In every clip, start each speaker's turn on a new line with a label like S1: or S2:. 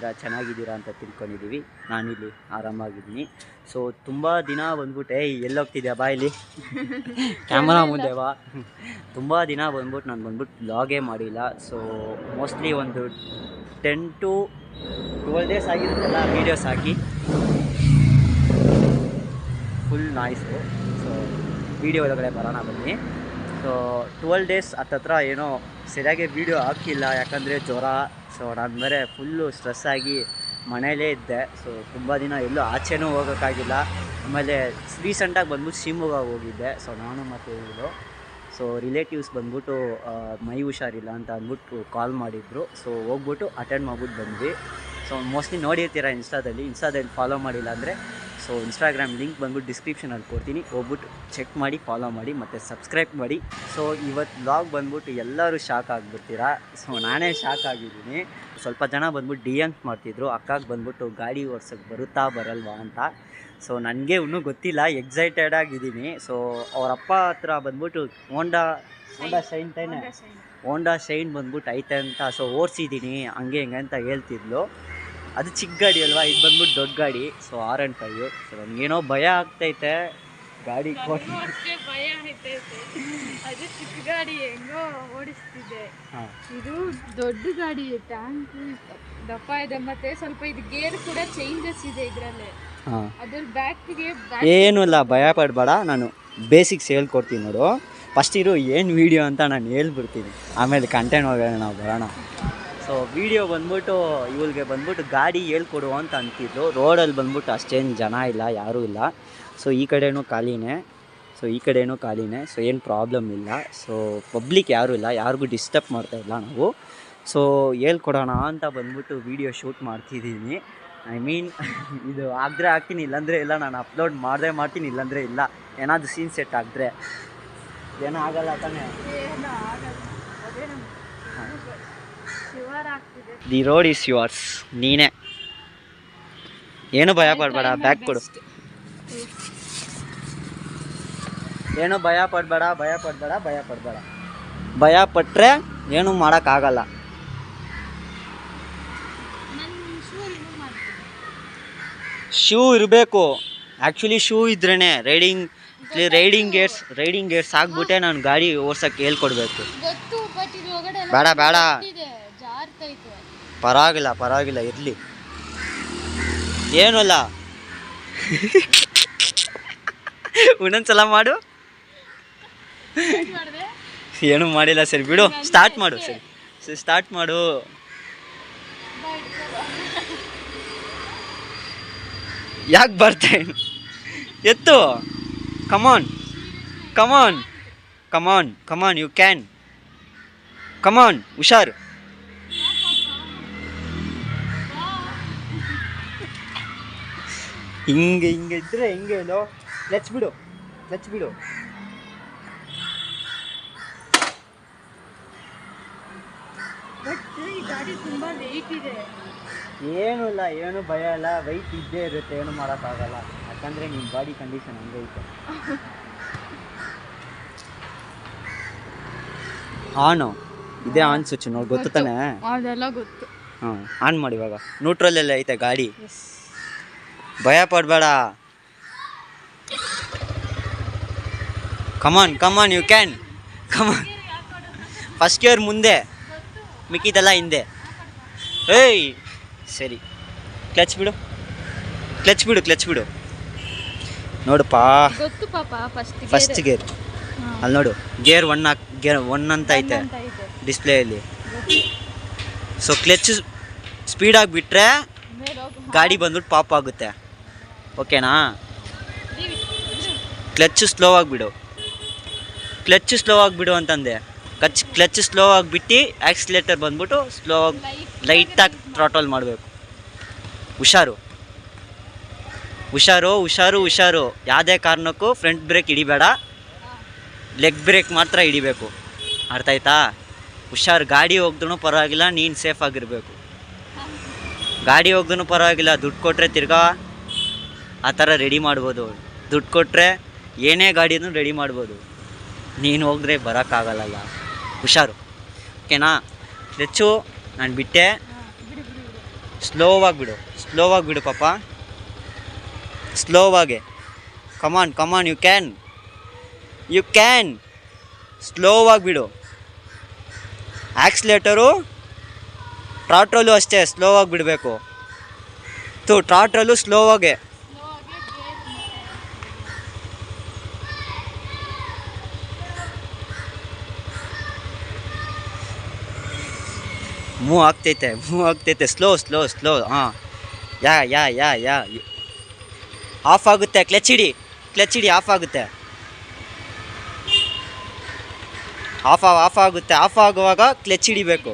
S1: ಹೇಗಿದ್ದೀರಾ, ಚೆನ್ನಾಗಿದ್ದೀರಾ ಅಂತ ತಿಳ್ಕೊಂಡಿದ್ದೀವಿ. ನಾನಿಲ್ಲಿ ಆರಾಮಾಗಿದ್ದೀನಿ. ಸೊ ತುಂಬ ದಿನ ಬಂದ್ಬಿಟ್ಟೆ ಎಲ್ಲೋಗ್ತಿದ್ಯಾ ಬಾ ಇಲ್ಲಿ ಕ್ಯಾಮ್ರಾ ಮುಂದೆ ಬಾ. ತುಂಬ ದಿನ ಬಂದ್ಬಿಟ್ಟು ನಾನು ಬ್ಲಾಗೇ ಮಾಡಿಲ್ಲ. ಸೊ ಮೋಸ್ಟ್ಲಿ ಒಂದು 10 to 12 ಡೇಸ್ ಆಗಿರುತ್ತಲ್ಲ ವೀಡಿಯೋಸ್ ಹಾಕಿ. Full noise. ಸೊ ವೀಡಿಯೋ ಒಳಗಡೆ ಬರೋಣ ಬನ್ನಿ. ಸೊ 12 ಡೇಸ್ ಹತ್ತತ್ರ ಏನೋ ಸರಿಯಾಗಿ ವೀಡಿಯೋ ಹಾಕಿಲ್ಲ, ಯಾಕಂದರೆ ಜ್ವರ. ಸೊ ನಾನು ಬೇರೆ ಫುಲ್ಲು ಸ್ಟ್ರೆಸ್ ಆಗಿ ಮನೆಯಲ್ಲೇ ಇದ್ದೆ. ಸೊ ತುಂಬ ದಿನ ಎಲ್ಲೂ ಆಚೆನೂ ಹೋಗೋಕ್ಕಾಗಿಲ್ಲ. ಆಮೇಲೆ ರೀಸೆಂಟಾಗಿ ಬಂದ್ಬಿಟ್ಟು ಶಿವಮೊಗ್ಗ ಹೋಗಿದ್ದೆ. ಸೊ ನಾನು ಮತ್ತು ಇವರು ಸೊ ರಿಲೇಟಿವ್ಸ್ ಬಂದ್ಬಿಟ್ಟು ಮೈ ಹುಷಾರಿಲ್ಲ ಅಂತ ಅಂದ್ಬಿಟ್ಟು ಕಾಲ್ ಮಾಡಿದ್ರು. ಸೊ ಹೋಗ್ಬಿಟ್ಟು ಅಟೆಂಡ್ ಮಾಡ್ಬಿಟ್ಟು ಬಂದ್ವಿ. ಸೊ ಮೋಸ್ಟ್ಲಿ ನೋಡಿರ್ತೀರ ಇನ್ಸ್ಟಾದಲ್ಲಿ ಫಾಲೋ ಮಾಡಿಲ್ಲ ಅಂದರೆ ಸೊ ಇನ್ಸ್ಟಾಗ್ರಾಮ್ ಲಿಂಕ್ ಬಂದ್ಬಿಟ್ಟು ಡಿಸ್ಕ್ರಿಪ್ಷನಲ್ಲಿ ಕೊಡ್ತೀನಿ, ಹೋಗ್ಬಿಟ್ಟು ಚೆಕ್ ಮಾಡಿ ಫಾಲೋ ಮಾಡಿ ಮತ್ತು ಸಬ್ಸ್ಕ್ರೈಬ್ ಮಾಡಿ. ಸೊ ಇವತ್ತು ವ್ಲಾಗ್ ಬಂದ್ಬಿಟ್ಟು ಎಲ್ಲರೂ ಶಾಕ್ ಆಗಿಬಿಡ್ತೀರಾ. ಸೊ ನಾನೇ ಶಾಕ್ ಆಗಿದ್ದೀನಿ. ಸ್ವಲ್ಪ ಜನ ಬಂದ್ಬಿಟ್ಟು ಡಿಎಂಸ್ ಮಾಡ್ತಿದ್ರು, ಅಕ್ಕಾಗೆ ಬಂದ್ಬಿಟ್ಟು ಗಾಡಿ ಓಡ್ಸೋಕ್ಕೆ ಬರುತ್ತಾ ಬರಲ್ವಾ ಅಂತ. ಸೊ ನನಗೆ ಇನ್ನೂ ಗೊತ್ತಿಲ್ಲ, ಎಕ್ಸೈಟೆಡ್ ಆಗಿದ್ದೀನಿ. ಸೊ ಅವರಪ್ಪ ಹತ್ರ ಬಂದ್ಬಿಟ್ಟು ಹೋಂಡಾ ಶೈನ್ ಬಂದ್ಬಿಟ್ಟು ಐತೆ ಅಂತ ಸೊ ಓಡಿಸಿದ್ದೀನಿ ಹಂಗೆ ಹಿಂಗೆ ಅಂತ ಹೇಳ್ತಿದ್ಲು. ಅದು ಚಿಕ್ಕ ಗಾಡಿ ಅಲ್ವಾ, ಇದು ಬಂದ್ಬಿಟ್ಟು ದೊಡ್ಡ ಗಾಡಿ. So R15. ಸೊ ನನಗೇನೋ ಭಯ ಆಗ್ತೈತೆ ಗಾಡಿ
S2: ಭಯ ಆಗ್ತೈತೆ. ಅದು ಚಿಕ್ಕ ಗಾಡಿ ಹೆಂಗೋ ಓಡಿಸ್ತಿದ್ದೆ. ಇದು ದೊಡ್ಡ ಗಾಡಿ, ಟ್ಯಾಂಕ್ ದಪ್ಪ ಇದೆ, ಮತ್ತೆ ಸ್ವಲ್ಪ ಇದು ಗೇರ್ ಕೂಡ ಚೇಂಜಸ್ ಇದೆ ಇದರಲ್ಲಿ. ಅದ್ರ ಬ್ಯಾಕ್ಗೆ
S1: ಏನೂ ಇಲ್ಲ, ಭಯ ಪಡಬೇಡ. ನಾನು ಬೇಸಿಕ್ಸ್ ಹೇಳ್ಕೊಡ್ತೀನಿ ನೋಡು. ಫಸ್ಟ್ ಇರು ಏನು ವೀಡಿಯೋ ಅಂತ ನಾನು ಹೇಳ್ಬಿಡ್ತೀನಿ, ಆಮೇಲೆ ಕಂಟೆಂಟ್ ಹೋಗೋಣ ನಾವು ಬರೋಣ. ಸೊ ವೀಡಿಯೋ ಬಂದ್ಬಿಟ್ಟು ಇವಳಿಗೆ ಬಂದ್ಬಿಟ್ಟು ಗಾಡಿ ಹೇಳ್ಕೊಡು ಅಂತ ಅಂತಿದ್ರು. ರೋಡಲ್ಲಿ ಬಂದ್ಬಿಟ್ಟು ಅಷ್ಟೇನು ಜನ ಇಲ್ಲ, ಯಾರೂ ಇಲ್ಲ. ಸೊ ಈ ಕಡೆನೂ ಖಾಲಿನೇ, ಸೊ ಏನು ಪ್ರಾಬ್ಲಮ್ ಇಲ್ಲ. ಸೊ ಪಬ್ಲಿಕ್ ಯಾರೂ ಇಲ್ಲ, ಯಾರಿಗೂ ಡಿಸ್ಟರ್ಬ್ ಮಾಡ್ತಾಯಿಲ್ಲ ನಾವು. ಸೊ ಹೇಳ್ಕೊಡೋಣ ಅಂತ ಬಂದ್ಬಿಟ್ಟು ವೀಡಿಯೋ ಶೂಟ್ ಮಾಡ್ತಿದ್ದೀನಿ. ಐ ಮೀನ್ ಇದು ಆಗಿದ್ರೆ ಆಗ್ತೀನಿ, ಇಲ್ಲಾಂದರೆ ಇಲ್ಲ. ನಾನು ಅಪ್ಲೋಡ್ ಮಾಡದೆ ಮಾಡ್ತೀನಿ, ಇಲ್ಲಾಂದರೆ ಇಲ್ಲ. ಏನಾದರೂ ಸೀನ್ ಸೆಟ್ ಆಗಿದ್ರೆ ಏನೂ ಆಗಲ್ಲ ತಾನೇ. The road is yours. ನೀನೇ ಏನು ಭಯ ಪಡಬೇಡ, ಬ್ಯಾಗ್ ಕೊಡು. ಏನು ಭಯ ಪಡಬೇಡ. ಭಯ ಪಟ್ಟರೆ ಏನೂ ಮಾಡೋಕ್ಕಾಗಲ್ಲ. ಶೂ ಇರಬೇಕು. ಆ್ಯಕ್ಚುಲಿ ಶೂ ಇದ್ರೇ ರೈಡಿಂಗ್ ಗೇರ್ಸ್ ಹಾಕ್ಬಿಟ್ಟೆ ನಾನು ಗಾಡಿ ಓಡ್ಸೋಕ್ಕೆ ಹೇಳ್ಕೊಡ್ಬೇಕು. ಬೇಡ ಪರವಾಗಿಲ್ಲ ಇರಲಿ, ಏನೂ ಇಲ್ಲ. ಇನ್ನೊಂದ್ಸಲ ಮಾಡು. ಏನೂ ಮಾಡಿಲ್ಲ, ಸರಿ ಬಿಡು. ಸ್ಟಾರ್ಟ್ ಮಾಡು. ಸರಿ ಸ್ಟಾರ್ಟ್ ಮಾಡು. ಯಾಕೆ ಬರ್ತಾಯಿನ್ ಎತ್ತು. ಕಮಾನ್ ಯು ಕ್ಯಾನ್. ಕಮಾನ್, ಹುಷಾರು. ಹಿಂಗೆ ಇದ್ರೆ ಹೆಂಗೆ ಹೇಳೋ. ಲೆಟ್ಸ್ ಬಿಡು. ಏನೂ ಇಲ್ಲ, ಏನು ಭಯ ಇಲ್ಲ. ವೈಟ್ ಇದ್ದೇ ಇರುತ್ತೆ, ಏನು ಮಾಡೋಕ್ಕಾಗಲ್ಲ. ಯಾಕಂದರೆ ನಿಮ್ಮ ಬಾಡಿ ಕಂಡೀಷನ್ ಹಂಗೆ ಐತೆ. ಆನು ಇದೇ ಆನ್ ಸ್ವಿಚ್ ನೋಡಿ, ಗೊತ್ತು ತಾನೆ?
S2: ಅದೆಲ್ಲ ಗೊತ್ತು.
S1: ಹಾಂ, ಆನ್ ಮಾಡಿ. ಇವಾಗ ನ್ಯೂಟ್ರಲ್ಲೆಲ್ಲ ಐತೆ ಗಾಡಿ. ಭಯ ಪಡಬೇಡ. Come on you can. Come on. First gear ಮುಂದೆ, ಮಿಕ್ಕಿದೆಲ್ಲ ಹಿಂದೆ. ಏಯ್ ಸರಿ, ಕ್ಲಚ್ ಬಿಡು. ನೋಡಪ್ಪ, ಫಸ್ಟ್ ಗೇರ್ ಅಲ್ಲಿ ನೋಡು. ಗೇರ್ 1 ಅಂತ ಐತೆ ಡಿಸ್ಪ್ಲೇಯಲ್ಲಿ. ಸೊ ಕ್ಲಚ್ ಸ್ಪೀಡಾಗಿ ಬಿಟ್ಟರೆ ಗಾಡಿ ಬಂದ್ಬಿಟ್ಟು ಪಾಪ್ ಆಗುತ್ತೆ. ಓಕೆನಾ? ಕ್ಲಚ್ ಸ್ಲೋ ಆಗಿಬಿಡು ಅಂತಂದೆ. ಕ್ಲಚ್ ಸ್ಲೋ ಆಗಿಬಿಟ್ಟು ಆಕ್ಸಿಲೇಟರ್ ಬಂದ್ಬಿಟ್ಟು ಸ್ಲೋ ಆಗಿ ಲೈಟಾಗಿ ಥ್ರಾಟಲ್ ಮಾಡಬೇಕು. ಹುಷಾರು. ಯಾವುದೇ ಕಾರಣಕ್ಕೂ ಫ್ರಂಟ್ ಬ್ರೇಕ್ ಹಿಡಿಬೇಡ, ಲೆಗ್ ಬ್ರೇಕ್ ಮಾತ್ರ ಹಿಡಿಬೇಕು. ಅರ್ಥ ಆಯ್ತಾ? ಹುಷಾರು. ಗಾಡಿ ಹೋಗ್ದೂ ಪರವಾಗಿಲ್ಲ, ನೀನು ಸೇಫ್ ಆಗಿರಬೇಕು. ಗಾಡಿ ಹೋಗ್ದೂ ಪರವಾಗಿಲ್ಲ, ದುಡ್ಡು ಕೊಟ್ಟರೆ ತಿರ್ಗಾ ಆ ಥರ ರೆಡಿ ಮಾಡ್ಬೋದು. ದುಡ್ಡು ಕೊಟ್ಟರೆ ಏನೇ ಗಾಡಿನೂ ರೆಡಿ ಮಾಡ್ಬೋದು. ನೀನು ಹೋದರೆ ಬರೋಕ್ಕಾಗಲ್ಲ. ಹುಷಾರು. ಓಕೆನಾ? ಕ್ಲಚ್ಚು ನಾನು ಬಿಟ್ಟೆ. ಸ್ಲೋವಾಗಿ ಬಿಡು ಪಾಪ, ಸ್ಲೋವಾಗೆ. ಕಮಾನ್ ಯು ಕ್ಯಾನ್ ಸ್ಲೋವಾಗಿ ಬಿಡು. ಆಕ್ಸಿಲೇಟರು ಟ್ರಾಟ್ರಲ್ಲು ಅಷ್ಟೇ ಸ್ಲೋವಾಗಿ ಬಿಡಬೇಕು. ಟ್ರಾಟ್ರಲ್ಲು ಸ್ಲೋವಾಗೆ. ಮೂವ್ ಆಗ್ತೈತೆ ಸ್ಲೋ. ಹಾಂ, ಯಾ ಆಫ್ ಆಗುತ್ತೆ. ಕ್ಲಚ್ ಹಿಡಿ ಆಫ್ ಆಗುತ್ತೆ. ಆಫ್ ಆಗುತ್ತೆ. ಆಫ್ ಆಗುವಾಗ ಕ್ಲಚ್ ಹಿಡಿಬೇಕು.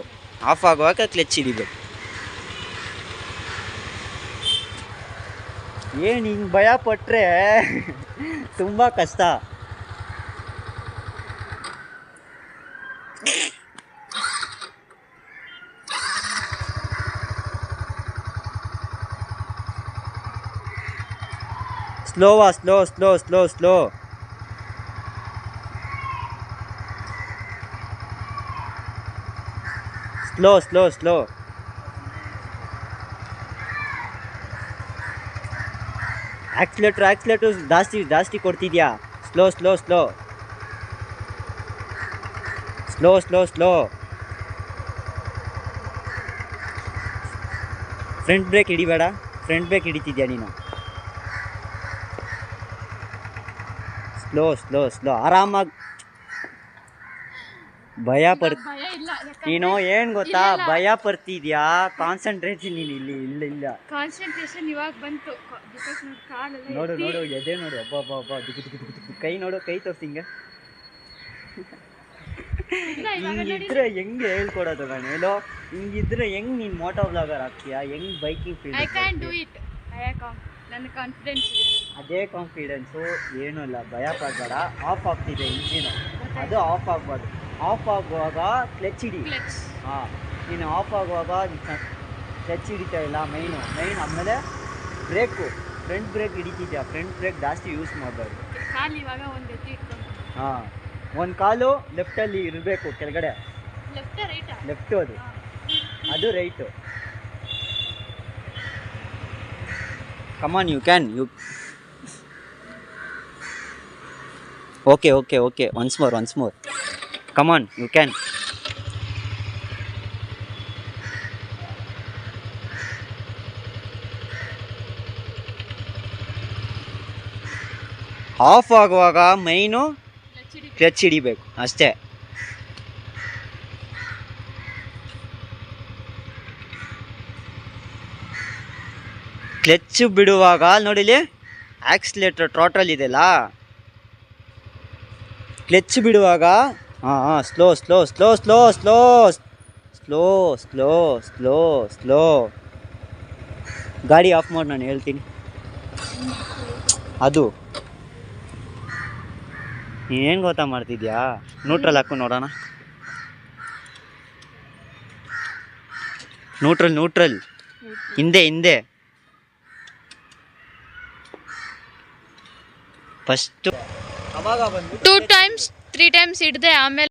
S1: ಏನು ಹಿಂಗೆ ಭಯ ಪಟ್ಟರೆ ತುಂಬ ಕಷ್ಟ. ಸ್ಲೋ. ಆಕ್ಸಿಲೇಟರ್ ಜಾಸ್ತಿ ಕೊಡ್ತಿದ್ಯಾ. ಸ್ಲೋ. ಫ್ರಂಟ್ ಬ್ರೇಕ್ ಹಿಡಿಬೇಡ. ಫ್ರಂಟ್ ಬ್ರೇಕ್ ಹಿಡಿತಿದ್ಯಾ ನೀನು. ಸ್ಲೋ ಆರಾಮಾಗಿ. ಭಯ ನೀನು ಏನು ಗೊತ್ತಾ, ಭಯ ಪಡ್ತಿದ್ಯಾ. ಕಾನ್ಸಂಟ್ರೇಷನ್ ನೀನು ಇಲ್ಲ.
S2: ಕಾನ್ಸಂಟ್ರೇಷನ್ ಇವಾಗ ಬಂತು.
S1: ನೋಡು ಎದೆ ನೋಡು. ಅಬ್ಬಾ ಕೈ ನೋಡು, ಕೈ ತೋರಿಸಿ. ಹಿಂಗಿದ್ರೆ ಹೆಂಗೆ ಹೇಳ್ಕೊಡೋದು ನಾನು ಹೇಳೋ. ಹಿಂಗಿದ್ರೆ ಹೆಂಗ್ ನೀನು ಮೋಟೋ ಬ್ಲಾಗರ್ ಆಗ್ತೀಯಾ, ಹೆಂಗ್ biking field.
S2: I can do it. ನನ್ನ ಕಾನ್ಫಿಡೆನ್ಸ್ ಇದೆ.
S1: ಅದೇ ಕಾನ್ಫಿಡೆನ್ಸು, ಏನೂ ಇಲ್ಲ, ಭಯ ಪಡಬೇಡ. ಆಫ್ ಆಗ್ತಿದೆ ಇಂಜಿನ್, ಅದು ಆಫ್ ಆಗಬಾರ್ದು. ಆಫ್ ಆಗುವಾಗ ಕ್ಲಚ್ ಹಿಡಿ. ಹಾಂ, ನೀನು ಆಫ್ ಆಗುವಾಗ ಕ್ಲಚ್ ಹಿಡಿತಾ ಇಲ್ಲ. ಮೈನ್ ಆಮೇಲೆ ಬ್ರೇಕು, ಫ್ರಂಟ್ ಬ್ರೇಕ್ ಹಿಡಿತಿದ್ಯಾ. ಫ್ರಂಟ್ ಬ್ರೇಕ್ ಜಾಸ್ತಿ ಯೂಸ್ ಮಾಡಬಾರ್ದು. ಹಾಂ, ಒಂದು ಕಾಲು ಲೆಫ್ಟಲ್ಲಿ ಇರಬೇಕು ಕೆಳಗಡೆ. ಲೆಫ್ಟು ಅದು right. Come on you can. Okay once more. Come on you can. Off ಆಗುವಾಗ ಮೈನು ಕ್ಲಚ್ ಹಿಡಿಬೇಕು ಅಷ್ಟೇ. ಕ್ಲಚ್ ಬಿಡುವಾಗ ನೋಡಿಲಿ, ಆಕ್ಸಿಲೇಟರ್ ಟ್ರಾಟ್ರಲ್ ಇದೆಯಲ್ಲ, ಕ್ಲಚ್ ಬಿಡುವಾಗ ಸ್ಲೋ. ಗಾಡಿ ಆಫ್ ಮಾಡಿ ನಾನು ಹೇಳ್ತೀನಿ. ಅದು ನೀನೇನು ಗೊತ್ತಾ ಮಾಡ್ತಿದ್ಯಾ. ನ್ಯೂಟ್ರಲ್ ಹಾಕು ನೋಡೋಣ. ನ್ಯೂಟ್ರಲ್ ಹಿಂದೆ ಫಸ್ಟು.
S2: 2 times 3 times ಹಿಡ್ದೆ ಆಮೇಲೆ